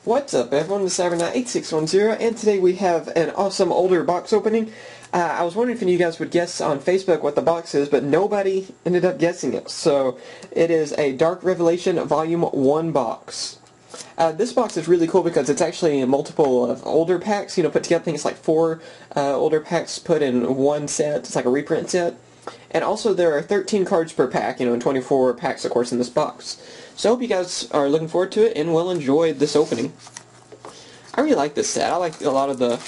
What's up everyone, this is CyberKnight 8610, and today we have an awesome older box opening. I was wondering if any of you guys would guess on Facebook what the box is, but nobody ended up guessing it. So, it is a Dark Revelation Volume 1 box. This box is really cool because it's actually multiple of older packs, put together. I think it's like 4 older packs put in one set. It's like a reprint set. And also there are 13 cards per pack, and 24 packs, of course, in this box. So I hope you guys are looking forward to it and will enjoy this opening. I really like this set. I like a lot of the,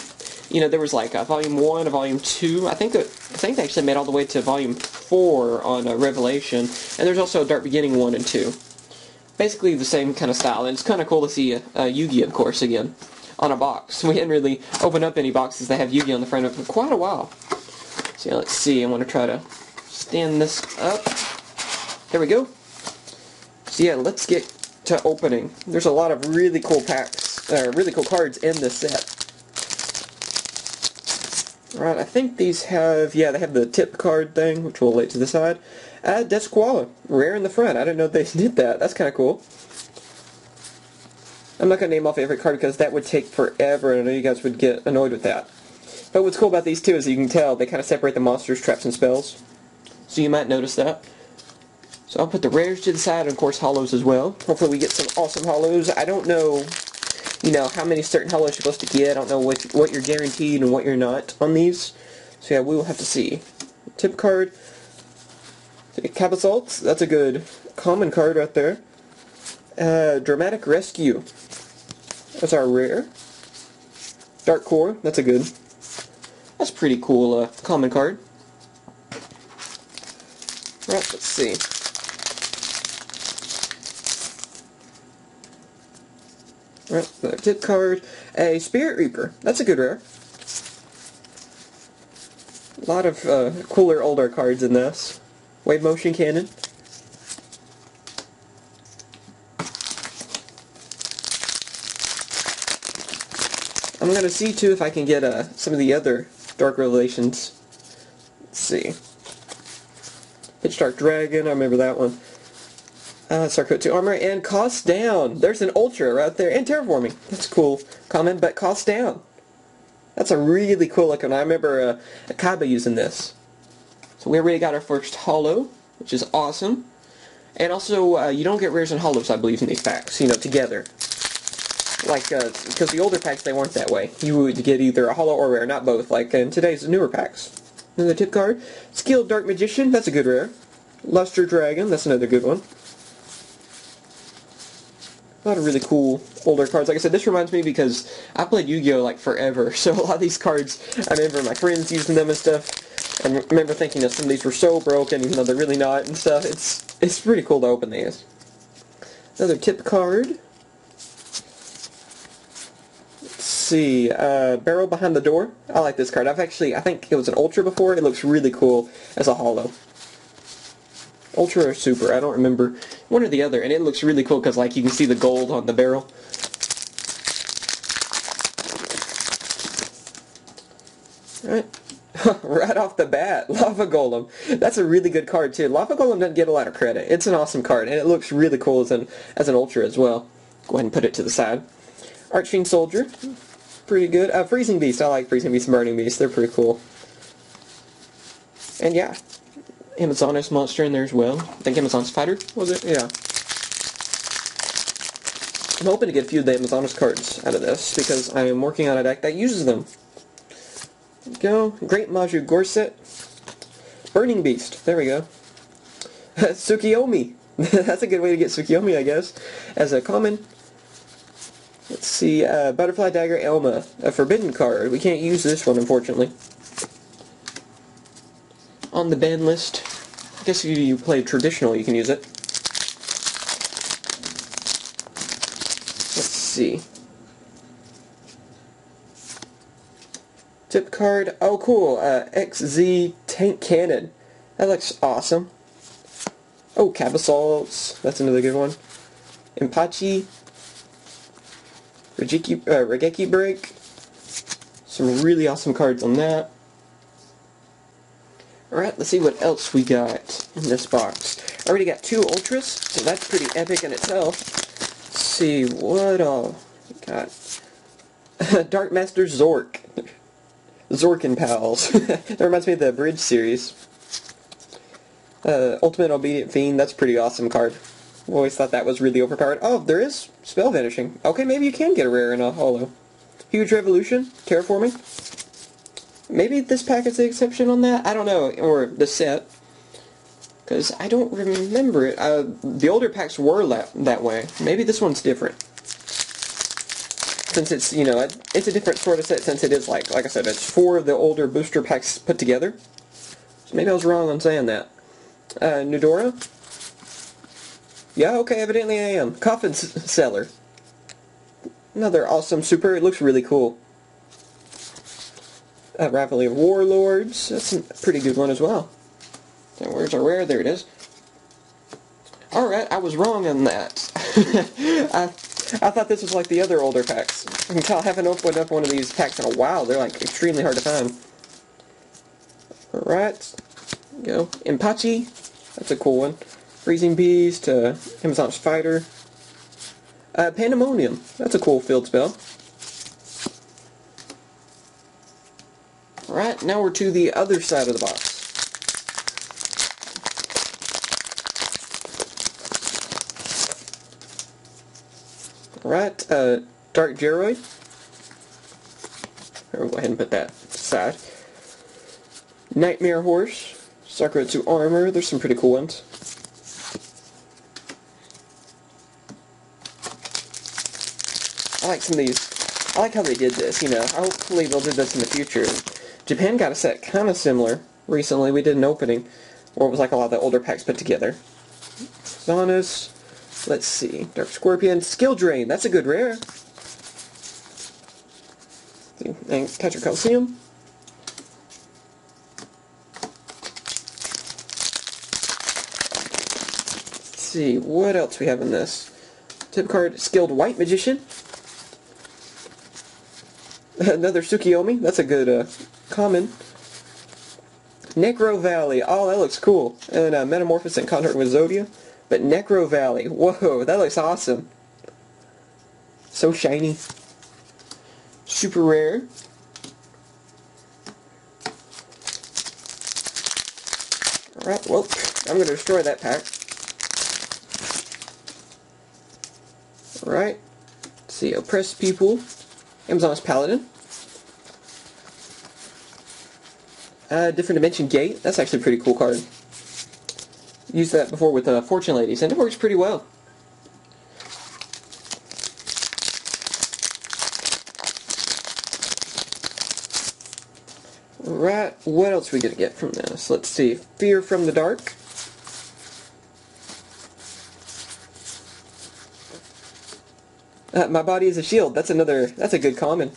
there was like a Volume 1, a Volume 2. I think they actually made all the way to Volume 4 on Revelation. And there's also a Dark Beginning 1 and 2. Basically the same kind of style. And it's kind of cool to see Yugioh, of course, again, on a box. We hadn't really opened up any boxes that have Yugioh on the front of it for quite a while. So yeah, let's see. I want to try to stand this up. There we go. So yeah, let's get to opening. There's a lot of really cool packs, really cool cards in this set. Alright, I think these have, they have the tip card thing, which we'll lay to the side. Desquala, rare in the front. I didn't know they did that. That's kind of cool. I'm not going to name off every card because that would take forever, and I know you guys would get annoyed with that. But what's cool about these two is you can tell they kind of separate the monsters, traps, and spells. So you might notice that. So I'll put the rares to the side, and of course holos as well. Hopefully we get some awesome holos. I don't know, how many certain holos you're supposed to get. I don't know what you're guaranteed and what you're not on these. So yeah, we will have to see. Tip card. Cabasalt, that's a good common card right there. Dramatic Rescue. That's our rare. Dark Core, that's a pretty cool common card. Right, let's see. Right, another tip card. A Spirit Reaper. That's a good rare. A lot of cooler, older cards in this. Wave Motion Cannon. I'm going to see, too, if I can get some of the other Dark Revelations. Let's see. Pitch Dark Dragon, I remember that one. Sarcoat 2 Armor, and Cost Down. There's an Ultra right there, and Terraforming. That's cool comment, but Cost Down. That's a really cool looking. I remember Kaiba using this. So we already got our first holo, which is awesome. And also, you don't get rares and holos, I believe, in these packs, together. Like, because the older packs, they weren't that way. You would get either a holo or rare, not both, like in today's newer packs. Another tip card. Skilled Dark Magician, that's a good rare. Luster Dragon, that's another good one. A lot of really cool older cards. Like I said, this reminds me because I played Yu-Gi-Oh! Like forever, so a lot of these cards, I remember my friends using them and stuff, and remember thinking that some of these were so broken, even though they're really not and stuff. It's pretty cool to open these. Another tip card. Let's see, Barrel Behind the Door. I like this card. I think it was an Ultra before. It looks really cool as a holo. Ultra or Super, I don't remember. One or the other, and it looks really cool because, like, you can see the gold on the barrel. Alright. Right off the bat, Lava Golem. That's a really good card, too. Lava Golem doesn't get a lot of credit. It's an awesome card, and it looks really cool as an Ultra as well. Go ahead and put it to the side. Archfiend Soldier. Pretty good. Freezing Beast. I like Freezing Beast and Burning Beast. They're pretty cool. And yeah. Amazoness monster in there as well. I think Amazon's Fighter, was it? Yeah. I'm hoping to get a few of the Amazoness cards out of this, because I am working on a deck that uses them. There we go. Great Maju Gorset. Burning Beast. There we go. Tsukiyomi. That's a good way to get Tsukiyomi, I guess. As a common. Let's see. Butterfly Dagger Elma. A forbidden card. We can't use this one, unfortunately. On the ban list. I guess if you play traditional, you can use it. Let's see. Tip card. Oh, cool. XZ Tank Cannon. That looks awesome. Oh, Cabasalt. That's another good one. Impachi. Regeki Break. Some really awesome cards on that. Alright, let's see what else we got in this box. I already got 2 Ultras, so that's pretty epic in itself. Let's see, what all? Got Dark Master Zork. Zork and Pals. That reminds me of the Bridge series. Ultimate Obedient Fiend, that's a pretty awesome card. Always thought that was really overpowered. Oh, there is Spell Vanishing. Okay, maybe you can get a rare in a holo. Huge Revolution, Terraforming. Maybe this pack is the exception on that? I don't know. Or the set. Because I don't remember it. The older packs were that way. Maybe this one's different. Since it's, you know, it's a different sort of set since it is like I said, it's 4 of the older booster packs put together. So maybe I was wrong on saying that. Nudora? Yeah, okay, evidently I am. Coffin Seller. Another awesome super. It looks really cool. Rivalry of Warlords. That's a pretty good one as well. And where's our rare? There it is. Alright, I was wrong on that. I thought this was like the other older packs. I haven't opened up one of these packs in a while. They're like extremely hard to find. Alright. Go. Impachi. That's a cool one. Freezing Beast. Amazon Spider. Pandemonium. That's a cool field spell. Alright, now we're to the other side of the box. Alright, Dark Geroid. We'll go ahead and put that aside. Nightmare Horse. Sakuretsu Armor. There's some pretty cool ones. I like some of these. I like how they did this, you know. Hopefully they'll do this in the future. Japan got a set kind of similar recently. We did an opening where it was like a lot of the older packs put together. Zanus. Let's see. Dark Scorpion. Skill Drain. That's a good rare. And Tetra Calcium. Let's see. What else we have in this? Tip card. Skilled White Magician. Another Tsukiyomi. That's a good common. Necro Valley. Oh, that looks cool. And Metamorphosis and Contact with Zodia. But Necro Valley, whoa, that looks awesome. So shiny. Super rare. Alright, well, I'm going to destroy that pack. Alright. Let's see, Oppressed People. Amazon's Paladin. Different Dimension Gate. That's actually a pretty cool card. Used that before with Fortune Ladies, and it works pretty well. Right, what else are we going to get from this? Let's see. Fear from the Dark. My Body is a Shield. That's a good common.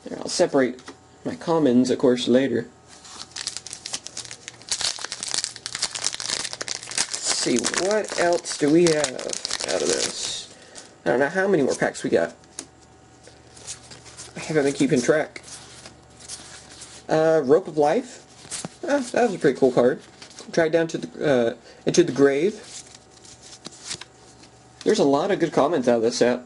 Here, I'll separate my commons, of course, later. See, what else do we have out of this? I don't know how many more packs we got. I haven't been keeping track. Rope of Life. Oh, that was a pretty cool card. Drag down to the into the grave. There's a lot of good comments out of this set.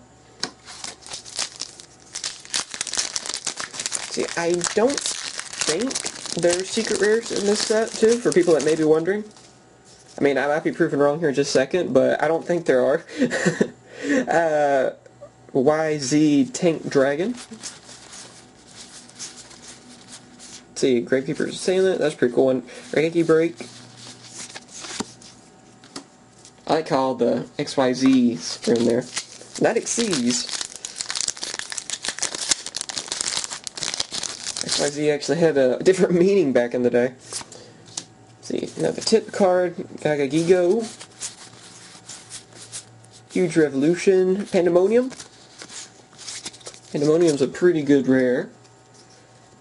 See, I don't think there's secret rares in this set, too, for people that may be wondering. I mean, I might be proven wrong here in just a second, but I don't think there are. YZ Tank Dragon. Let's see, Gravekeeper's Assailant. That's a pretty cool one. Reiki Break. I like how all the XYZs are in there. Not Xyz. XYZ actually had a different meaning back in the day. See, another tip card, Yugioh, Huge Revolution, Pandemonium. Pandemonium's a pretty good rare.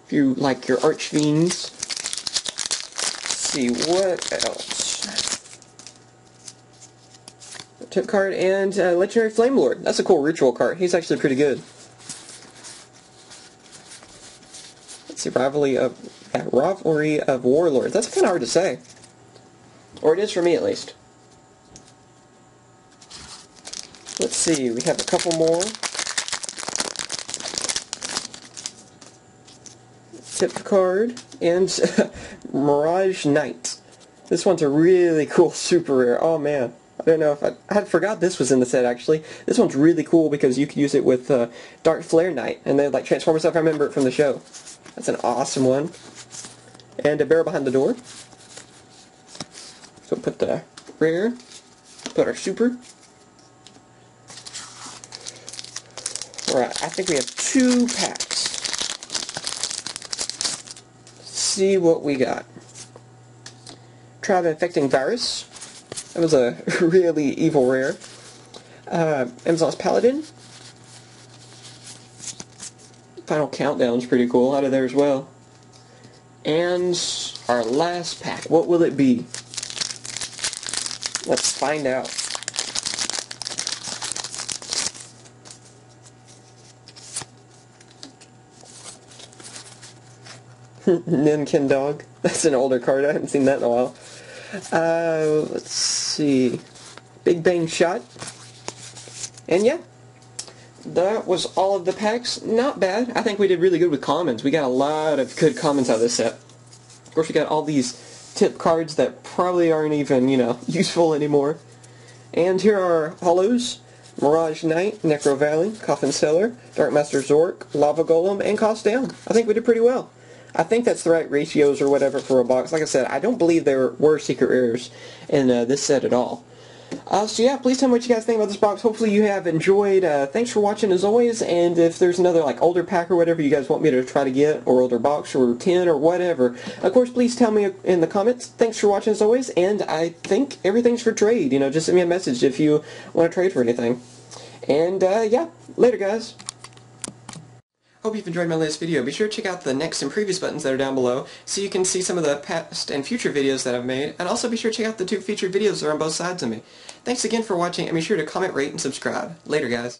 If you like your Archfiends. Let's see, what else? A tip card and Legendary Flame Lord. That's a cool ritual card. He's actually pretty good. Let's see, Rivalry of Warlords. That's kind of hard to say. Or it is for me, at least. Let's see, we have a couple more. Tip card, and Mirage Knight. This one's a really cool super rare. Oh man, I don't know if I had forgot this was in the set actually. This one's really cool because you can use it with Dark Flare Knight, and then like Transformer stuff. I remember it from the show. That's an awesome one. And a barrel behind the door. So put the rare, put our super. Alright, I think we have 2 packs. See what we got. Try the Infecting Virus. That was a really evil rare. Amazon's Paladin. Final Countdown's pretty cool out of there as well. And our last pack. What will it be? Let's find out. Ninkin Dog. That's an older card. I haven't seen that in a while. Let's see. Big Bang Shot. And yeah, that was all of the packs. Not bad. I think we did really good with commons. We got a lot of good commons out of this set. Of course, we got all these tip cards that probably aren't even, you know, useful anymore. And here are holos. Mirage Knight, Necro Valley, Coffin Cellar, Dark Master Zork, Lava Golem, and Cost Down. I think we did pretty well. I think that's the right ratios or whatever for a box. Like I said, I don't believe there were secret rares in this set at all. So yeah, please tell me what you guys think about this box. Hopefully you have enjoyed. Thanks for watching as always, and if there's another like older pack or whatever you guys want me to try to get, or older box or 10 or whatever, of course please tell me in the comments. Thanks for watching as always, and I think everything's for trade. You know, just send me a message if you want to trade for anything. And yeah, later guys. Hope you've enjoyed my latest video. Be sure to check out the next and previous buttons that are down below so you can see some of the past and future videos that I've made, and also be sure to check out the 2 featured videos that are on both sides of me. Thanks again for watching, and be sure to comment, rate, and subscribe. Later guys.